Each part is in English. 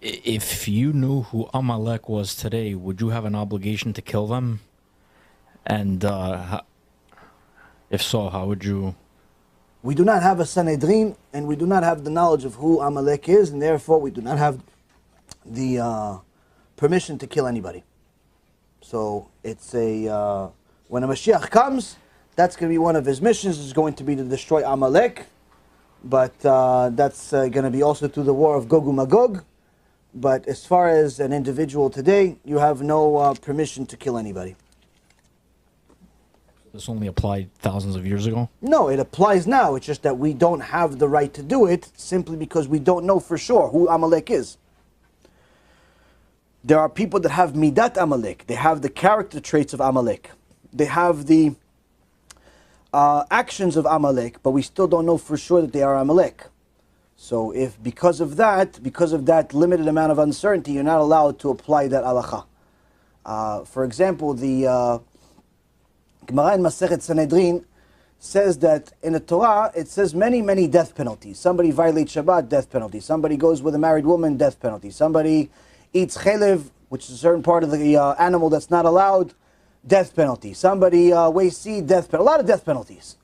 If you knew who Amalek was today, would you have an obligation to kill them? And if so, how would you? We do not have a Sanhedrin, and we do not have the knowledge of who Amalek is, and therefore we do not have the permission to kill anybody. So it's when a Mashiach comes, that's going to be one of his missions, is going to be to destroy Amalek, but that's going to be also through the war of Gog and Magog. But as far as an individual today, you have no permission to kill anybody. This only applied thousands of years ago? No, it applies now. It's just that we don't have the right to do it simply because we don't know for sure who Amalek is. There are people that have Midat Amalek. They have the character traits of Amalek. They have the actions of Amalek, but we still don't know for sure that they are Amalek. So if because of that limited amount of uncertainty, you're not allowed to apply that halacha. For example, the Gemara in Masechet Sanhedrin says that in the Torah, it says many death penalties. Somebody violates Shabbat, death penalty. Somebody goes with a married woman, death penalty. Somebody eats chelev, which is a certain part of the animal that's not allowed, death penalty. Somebody weighs seed, death penalty. A lot of death penalties.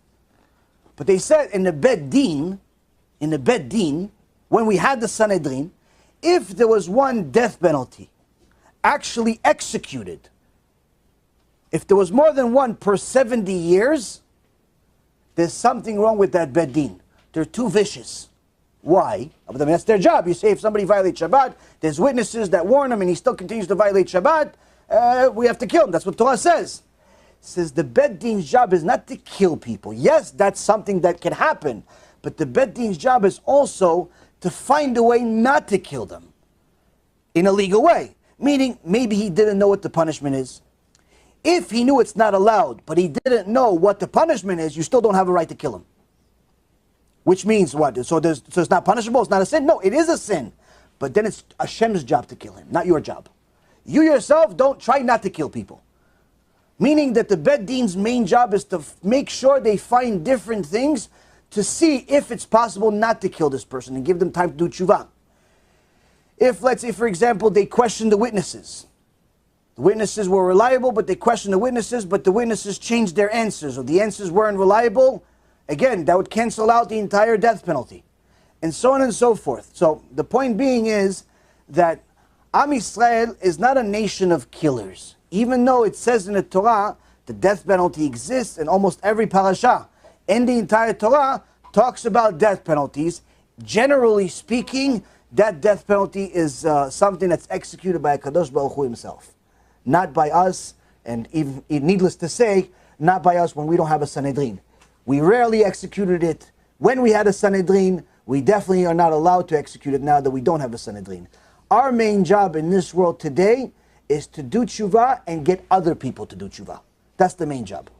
But they said in the Bet Din, when we had the Sanhedrin, if there was one death penalty actually executed, if there was more than one per 70 years, there's something wrong with that Bet Din. They're too vicious. Why? I mean, that's their job. You say if somebody violates Shabbat, there's witnesses that warn him and he still continues to violate Shabbat, we have to kill him. That's what Torah says. It says the Bet Din's job is not to kill people. Yes, that's something that can happen. But the Bet Din's job is also to find a way not to kill them in a legal way. Meaning, maybe he didn't know what the punishment is. If he knew it's not allowed, but he didn't know what the punishment is, you still don't have a right to kill him. Which means what? So it's not punishable, it's not a sin? No, it is a sin. But then it's Hashem's job to kill him, not your job. You yourself don't try not to kill people. Meaning that the Bet Din's main job is to make sure they find different things to see if it's possible not to kill this person and give them time to do tshuva. If, let's say, for example, they question the witnesses. The witnesses were reliable, but they questioned the witnesses, but the witnesses changed their answers, or the answers weren't reliable. Again, that would cancel out the entire death penalty. And so on and so forth. So the point being is that Am Yisrael is not a nation of killers. Even though it says in the Torah the death penalty exists in almost every parasha. And the entire Torah talks about death penalties. Generally speaking, that death penalty is something that's executed by HaKadosh Baruch Hu himself. Not by us, and even needless to say, not by us when we don't have a Sanhedrin. We rarely executed it. When we had a Sanhedrin, we definitely are not allowed to execute it now that we don't have a Sanhedrin. Our main job in this world today is to do tshuva and get other people to do tshuva. That's the main job.